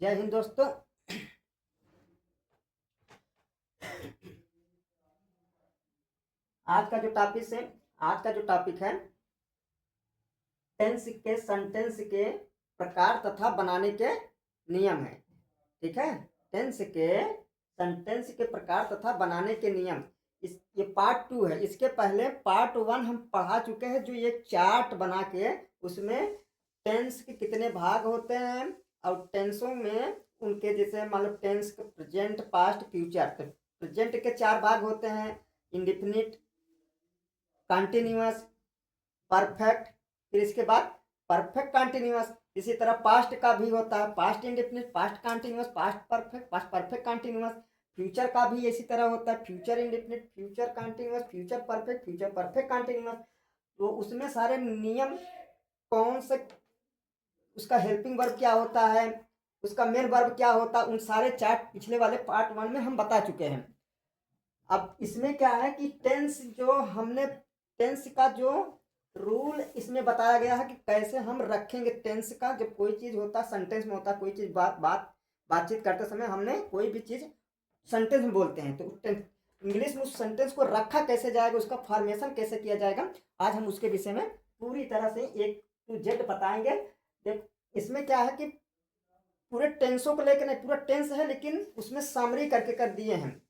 जय हिंद दोस्तों। आज का जो टॉपिक है टेंस के सेंटेंस के प्रकार तथा बनाने के नियम है। ठीक है, टेंस के सेंटेंस के प्रकार तथा बनाने के नियम। ये पार्ट 2 है। इसके पहले पार्ट 1 हम पढ़ा चुके हैं, जो ये चार्ट बना के उसमें टेंस के कितने भाग होते हैं और टेंसों में उनके जैसे मान लो टेंस के प्रेजेंट, पास्ट, फ्यूचर। तो प्रेजेंट के 4 भाग होते हैं, इंडिफिनिट, कंटिन्यूअस, परफेक्ट, फिर इसके बाद परफेक्ट कंटिन्यूअस। इसी तरह पास्ट का भी होता है, past indefinite, past continuous, past perfect, past perfect continuous. Future का भी इसी तरह होता है, future indefinite, future continuous, future perfect, future perfect continuous. तो उसमें सारे नियम, कौन से, उसका हेल्पिंग वर्ब क्या होता है, उसका मेन वर्ब क्या होता है, उन सारे चार्ट पिछले वाले पार्ट 1 में हम बता चुके हैं। अब इसमें क्या है कि टेंस का जो रूल इसमें बताया गया है कि कैसे हम रखेंगे टेंस का। जब कोई चीज होता सेंटेंस में होता, कोई चीज बातचीत करते समय हमने कोई भी चीज सेंटेंस में बोलते हैं, तो इंग्लिश में उस सेंटेंस को रखा कैसे जाएगा, उसका फॉर्मेशन कैसे किया जाएगा, आज हम उसके विषय में पूरी तरह से एक टू जेड बताएंगे। देख, इसमें क्या है कि पूरे टेंसों को लेकर नहीं, पूरा टेंस है लेकिन उसमें समरी करके कर दिए हैं।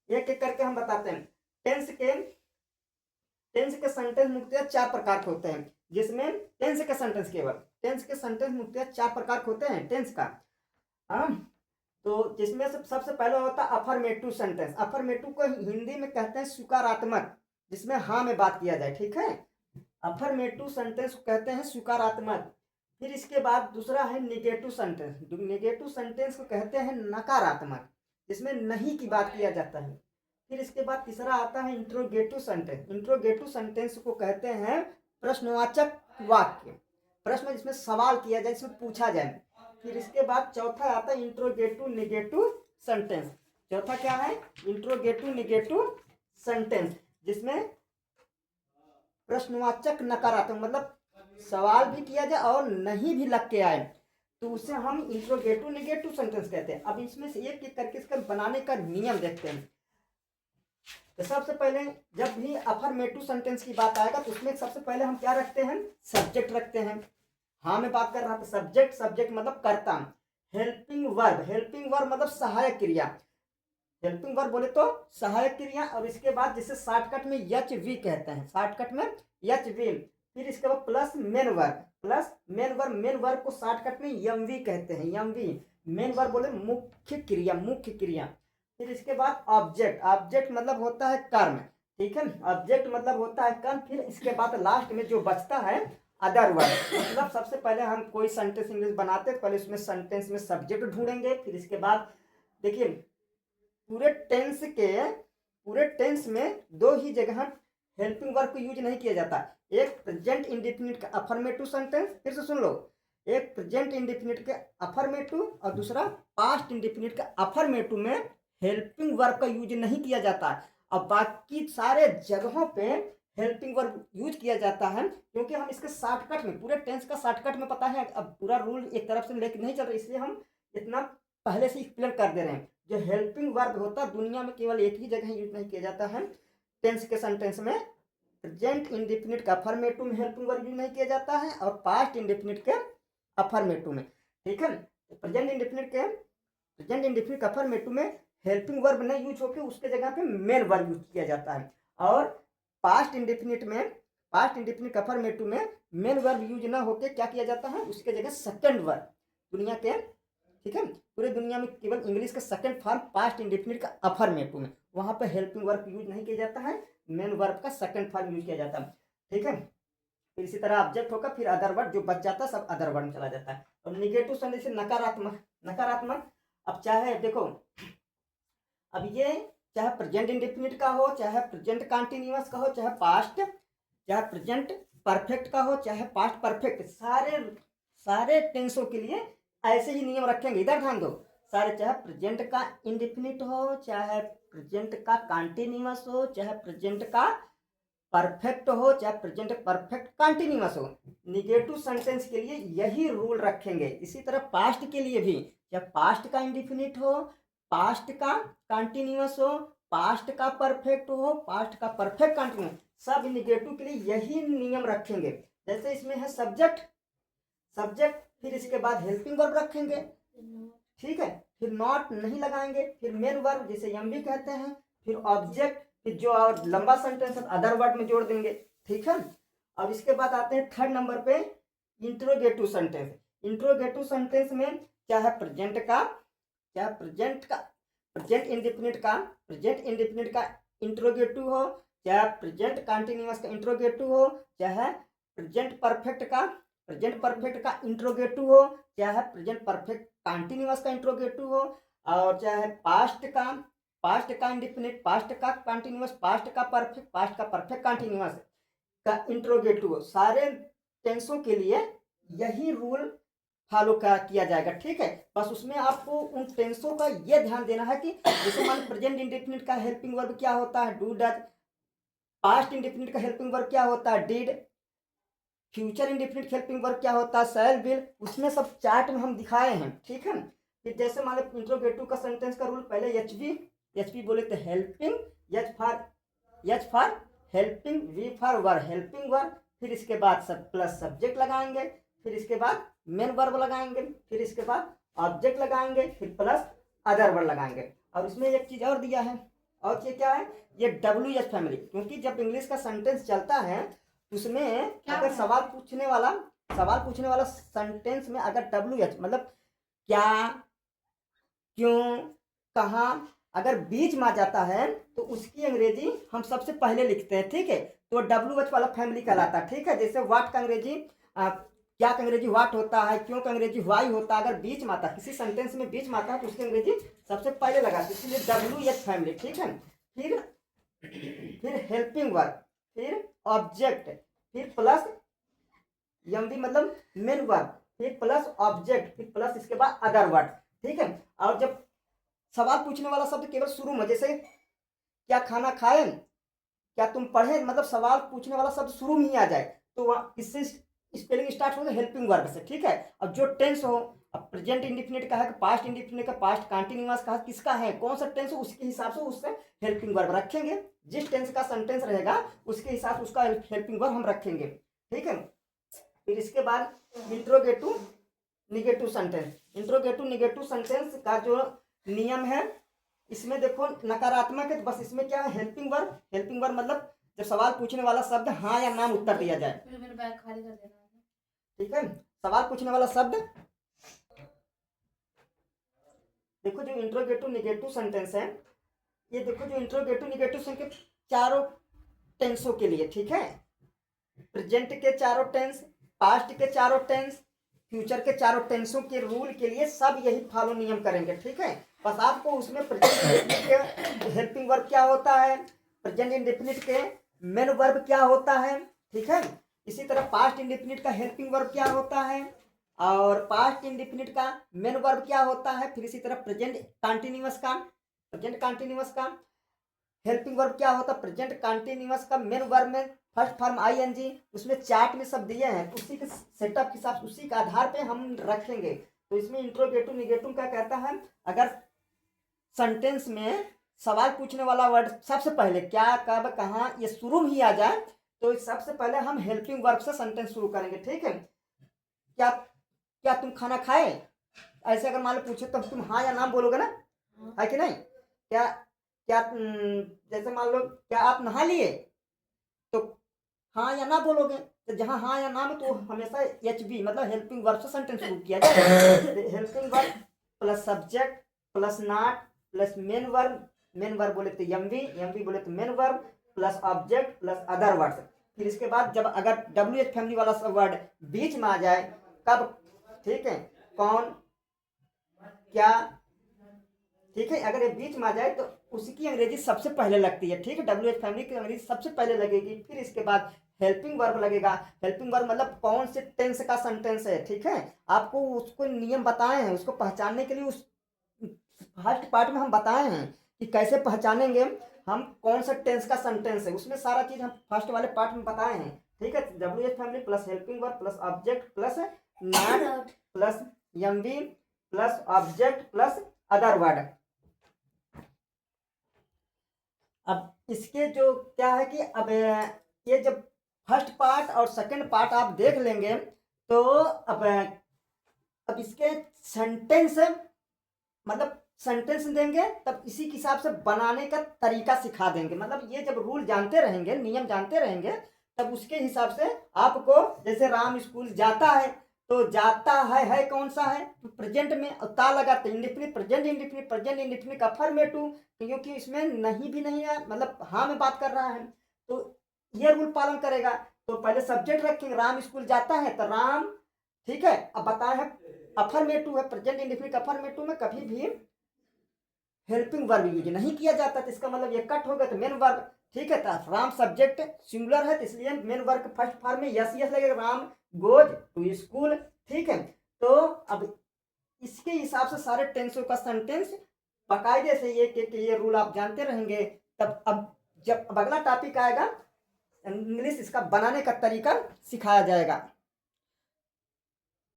एक एक करके हम बताते हैं। टेंस के सेंटेंस मुख्यतः 4 प्रकार के होते हैं, जिसमें टेंस के सेंटेंस मुख्यतः 4 प्रकार के होते हैं टेंस का। हाँ, तो जिसमें सबसे पहले होता है अफर्मेटिव सेंटेंस। अफर्मेटिव को हिंदी में कहते हैं स्वीकारात्मक, जिसमें हाँ में बात किया जाए। ठीक है, अफर्मेटिव सेंटेंस को कहते हैं स्वीकारात्मक। फिर इसके बाद दूसरा है निगेटिव सेंटेंस। निगेटिव सेंटेंस को कहते हैं नकारात्मक, जिसमें नहीं की बात किया जाता है। फिर इसके बाद तीसरा आता है इंट्रोगेटिव सेंटेंस। इंट्रोगेटिव सेंटेंस को कहते हैं प्रश्नवाचक वाक्य, प्रश्न जिसमें सवाल किया जाए, जिसमें पूछा जाए। फिर इसके बाद चौथा आता है इंट्रोगेटिव निगेटिव सेंटेंस। चौथा क्या है? इंट्रोगेटिव निगेटिव सेंटेंस, जिसमें प्रश्नवाचक नकारात्मक, मतलब सवाल भी किया जाए और नहीं भी लग के आए, तो उसे हम इंट्रोगेटिव निगेटिव सेंटेंस कहते हैं। अब इसमें से एक एक करके इसका बनाने का नियम देखते हैं। तो सबसे पहले जब भी अफर्मेटिव सेंटेंस की बात आएगा तो उसमें सबसे पहले हम क्या रखते हैं? सब्जेक्ट रखते हैं। हाँ, मैं बात कर रहा था सब्जेक्ट मतलब कर्ता। हेल्पिंग वर्ब मतलब सहायक क्रिया। हेल्पिंग वर्ब बोले तो सहायक क्रिया, और इसके बाद जिसे शॉर्टकट में एच वी कहते हैं, शॉर्टकट में एच वी। फिर इसके बाद प्लस मेन वर्ब को शॉर्टकट में एम वी कहते हैं, एम वी। मेन वर्ब बोले मुख्य क्रिया। फिर इसके बाद ऑब्जेक्ट मतलब होता है कर्म। ठीक है, ऑब्जेक्ट मतलब होता है कर्म। फिर इसके बाद लास्ट में जो बचता है अदर वर्ड, मतलब सबसे पहले हम कोई सेंटेंस इंग्लिश बनाते हैं, पहले उसमें सेंटेंस में सब्जेक्ट ढूंढेंगे। फिर इसके बाद देखिए, पूरे टेंस में 2 ही जगह हेल्पिंग वर्ब को यूज नहीं किया जाता। एक प्रेजेंट इंडेफिनिट का अफर्मेटिव सेंटेंस, फिर से सुन लो, एक प्रेजेंट इंडेफिनिट के अफर्मेटिव और दूसरा पास्ट इंडेफिनिट का अफर्मेटिव में हेल्पिंग वर्ब का यूज नहीं किया जाता। अब बाकी सारे जगहों पे हेल्पिंग वर्ब यूज किया जाता है, क्योंकि हम इसके शॉर्टकट में, पूरे टेंस का शॉर्टकट में पता है। अब पूरा रूल एक तरफ से लेकर नहीं चल रहा, इसलिए हम इतना पहले से एक्सप्लेन कर दे रहे हैं। जो हेल्पिंग वर्ब होता है दुनिया में केवल एक ही जगह यूज नहीं किया जाता है टेंस के सेंटेंस में। प्रेजेंट इंडेफिनिट का अफर्मेटिव में हेल्पिंग वर्ब यूज नहीं किया जाता है, और पास्ट इंडेफिनिट के अफर्मेटिव में। ठीक है, प्रेजेंट इंडेफिनिट का अफर्मेटिव में हेल्पिंग वर्ब नहीं यूज होकर उसके जगह पे मेन वर्ब यूज किया जाता है, और पास्ट इंडेफिनिट का अफर्मेटिव में मेन वर्ब यूज ना होकर क्या किया जाता है, उसके जगह सेकंड वर्ब। दुनिया के, ठीक है, पूरे दुनिया में केवल इंग्लिश का सेकंड फॉर्म पास्ट इंडेफिनिट का अफर्मेटिव में, वहां पर हेल्पिंग वर्ब यूज नहीं किया जाता है, मेन वर्ब का सेकंड फॉर्म यूज किया जाता है। ठीक है, फिर इसी तरह ऑब्जेक्ट होगा, फिर अदर वर्ड, जो बच जाता है सब अदर वर्ड में चला जाता है। और निगेटिव सेंटेंस नकारात्मक। अब चाहे देखो, अब ये चाहे प्रेजेंट इंडेफिनिट का हो, चाहे प्रेजेंट कंटिन्यूअस का हो, चाहे प्रेजेंट परफेक्ट का हो, चाहे पास्ट परफेक्ट, सारे टेंसों के लिए ऐसे ही नियम रखेंगे। इधर ध्यान दो, सारे, चाहे प्रेजेंट का इंडेफिनिट हो, चाहे प्रेजेंट का कंटिन्यूअस हो, चाहे प्रेजेंट का परफेक्ट हो चाहे प्रेजेंट परफेक्ट कंटिन्यूअस हो, निगेटिव सेंटेंस के लिए यही रूल रखेंगे। इसी तरह पास्ट के लिए भी, जब पास्ट का इंडिफिनिट हो, पास्ट का कंटिन्यूअस हो, पास्ट का परफेक्ट हो, पास्ट का परफेक्ट कंटिन्यूअस, सब निगेटिव के लिए यही नियम रखेंगे। जैसे इसमें है सब्जेक्ट, सब्जेक्ट फिर इसके बाद हेल्पिंग वर्ब रखेंगे, ठीक है, फिर नॉट नहीं लगाएंगे, फिर मेन वर्ब जिसे एम भी कहते हैं, फिर ऑब्जेक्ट, फिर जो और लंबा सेंटेंस है अदर वर्ड में जोड़ देंगे, ठीक है। अब इसके बाद आते हैं थर्ड नंबर पे इंट्रोगेटिव सेंटेंस। इंट्रोगेटिव सेंटेंस में क्या है, प्रेजेंट का, क्या प्रेजेंट का, प्रेजेंट इंडिफिनिट का इंट्रोगेटिव हो, चाहे प्रेजेंट कंटिन्यूअस का इंट्रोगेटिव हो, चाहे प्रेजेंट परफेक्ट का इंट्रोगेटिव हो, चाहे प्रेजेंट परफेक्ट कंटिन्यूअस का इंट्रोगेटिव हो, और चाहे पास्ट का इंडिफिनिट, पास्ट का कंटिन्यूअस, पास्ट का परफेक्ट कंटिन्यूअस का इंट्रोगेटिव हो, सारे टेंसों के लिए यही रूल फॉलो किया जाएगा, ठीक है। बस उसमें आपको उन टेंसों का ये ध्यान देना है कि जैसे मान प्रेजेंट इंडेफिनिट का हेल्पिंग वर्ब क्या होता है, डू डज, पास्ट इंडेफिनिट का हेल्पिंग वर्ब क्या होता है, did, future indefinite helping verb क्या होता है, शैल, विल, उसमें सब चार्ट में हम दिखाए हैं, ठीक है। फिर जैसे मान लो इंट्रोगेटिव का सेंटेंस का रूल, पहले एच बोले तो helping, H for helping, V for verb, helping verb, फिर इसके बाद सब प्लस सब्जेक्ट लगाएंगे, फिर इसके बाद मेन वर्ब लगाएंगे, फिर इसके बाद ऑब्जेक्ट लगाएंगे, फिर प्लस अदर वर्ब लगाएंगे। और इसमें एक चीज और दिया है, और ये क्या है, ये WH फैमिली, क्योंकि जब इंग्लिश का सेंटेंस चलता है उसमें अगर सवाल पूछने वाला सेंटेंस में अगर WH मतलब क्या, क्यों, कहाँ, अगर बीच में आ जाता है तो उसकी अंग्रेजी हम सबसे पहले लिखते हैं, ठीक है, तो WH वाला फैमिली कहलाता है, ठीक है। जैसे वाट का अंग्रेजी क्या का अंग्रेजी वाट होता है, क्यों का अंग्रेजी वाई होता है, अगर बीच में आता है किसी सेंटेंस में बीच में आता है तो उसकी अंग्रेजी सबसे पहले लगाते हैं, इसलिए WH फैमिली, ठीक है। फिर हेल्पिंग वर्ब, फिर ऑब्जेक्ट, फिर प्लस एम मतलब मेन वर्ब, फिर प्लस ऑब्जेक्ट, फिर प्लस इसके बाद अदर वर्ड, ठीक है। और जब सवाल पूछने वाला शब्द केवल शुरू में, जैसे क्या खाना खाए, क्या तुम पढ़े, मतलब सवाल पूछने वाला शब्द शुरू में ही आ जाए तो किससे स्पेलिंग स्टार्ट होगा, हेल्पिंग वर्ब से, ठीक है। अब जो टेंस हो, अब प्रेजेंट इंडिफिनिट का है, पास्ट इंडिफिनिट का, पास्ट कंटिन्यूअस का, किसका है, कौन सा टेंस हो, उसके हिसाब से उससे हेल्पिंग वर्ब रखेंगे। जिस टेंस का सेंटेंस रहेगा उसके हिसाब से उसका हेल्पिंग वर्ब हम रखेंगे, ठीक है। फिर इसके बाद इंट्रोगेटिव निगेटिव सेंटेंस का जो नियम है, इसमें देखो नकारात्मक है, बस इसमें क्या है, हेल्पिंग वर्ब मतलब जब सवाल पूछने वाला शब्द हाँ या ना में उत्तर दिया जाए, ठीक है। सवाल पूछने वाला शब्द, देखो जो इंट्रोगेटिव निगेटिव सेंटेंस है, ये देखो जो इंट्रोगेटिव निगेटिव सेंटेंस चारों टेंसों के लिए, ठीक है, प्रेजेंट के चारों टेंस, पास्ट के चारों टेंस, फ्यूचर के चारों टेंसों के रूल के लिए सब यही फॉलो नियम करेंगे, ठीक है। बस आपको उसमें प्रेजेंट के हेल्पिंग वर्ब क्या होता है, प्रेजेंट इंडेफिनिट के मेन वर्ब क्या होता है, ठीक है। इसी तरह पास्ट इंडेफिनिट का हेल्पिंग वर्ब क्या होता है, और पास्ट इंडेफिनिट का मेन वर्ब क्या होता है, फिर इसी तरह प्रेजेंट कंटिन्यूअस का हेल्पिंग वर्ब क्या होता है, प्रेजेंट कंटिन्यूअस का मेन वर्ब में फर्स्ट फॉर्म ING, उसमें चार्ट में सब दिए हैं, उसी के सेटअप के हिसाब, उसी के आधार पे हम रखेंगे। तो इसमें इंट्रोगेटिव निगेटिव क्या कहता है, अगर सेंटेंस में सवाल पूछने वाला वर्ड सबसे पहले क्या, कब, कहाँ, ये शुरू में ही आ जाए तो सबसे पहले हम हेल्पिंग वर्ब से सेंटेंस शुरू करेंगे, ठीक है। क्या तुम खाना खाए, ऐसे अगर मान लो पूछे तो तुम हाँ या ना बोलोगे ना, है कि नहीं। क्या क्या जैसे मान लो क्या आप नहा लिए, तो हाँ या ना बोलोगे, तो जहां हाँ या ना में तो हमेशा HB मतलब हेल्पिंग वर्ब से सेंटेंस शुरू किया जाए। Helping verb plus subject plus not plus main verb बोले तो एमवी बोले तो main verb plus object plus other words. फिर इसके बाद जब अगर WH फैमिली वाला वर्ड बीच में आ जाए, कब, ठीक है, कौन, क्या, ठीक है, अगर ये बीच में आ जाए तो उसकी अंग्रेजी सबसे पहले लगती है, ठीक है, WH फैमिली की अंग्रेजी सबसे पहले लगेगी। फिर इसके बाद हेल्पिंग वर्ब लगेगा, हेल्पिंग वर्ब मतलब कौन से टेंस का सेंटेंस है, ठीक है। आपको उसको नियम बताए हैं, उसको पहचानने के लिए उस फर्स्ट पार्ट में हम बताए हैं कि कैसे पहचानेंगे। हम कौन सा टेंस का सेंटेंस है, उसमें सारा चीज हम फर्स्ट वाले पार्ट में बताए हैं। ठीक है, WH family plus helping verb plus object plus noun plus MV plus object plus other word. अब इसके जो क्या है कि अब ये जब फर्स्ट पार्ट और सेकंड पार्ट आप देख लेंगे तो अब इसके सेंटेंस मतलब सेंटेंस देंगे, तब इसी के हिसाब से बनाने का तरीका सिखा देंगे। मतलब ये जब रूल जानते रहेंगे, नियम जानते रहेंगे, तब उसके हिसाब से आपको, जैसे राम स्कूल जाता है, तो जाता है कौन सा है, तो प्रेजेंट में ता लगा तो इंडिफिनिट, प्रेजेंट इंडिफिनिट अफर्मेटिव, क्योंकि इसमें नहीं भी नहीं है, मतलब हाँ में बात कर रहा है, तो ये रूल पालन करेगा। तो पहले सब्जेक्ट रखेंगे, राम स्कूल जाता है तो राम। ठीक है, अब बताए हैं अफर्मेटिव है, प्रेजेंट इंडिफिनिट अफर्मेटिव में कभी भी हेल्पिंग वर्ब यूज नहीं किया जाता, तो इसका मतलब ये कट हो गया तो मेन वर्ब। ठीक है, तो राम सब्जेक्ट सिंगुलर है, तो इसलिए मेन वर्ब फर्स्ट फॉर्म में यस यस लगेगा, राम गोज टू स्कूल। ठीक है, तो अब इसके हिसाब से सारे टेंसों का सेंटेंस बाकायदे से ये रूल आप जानते रहेंगे, तब अब जब अगला टॉपिक आएगा इंग्लिश, इसका बनाने का तरीका सिखाया जाएगा।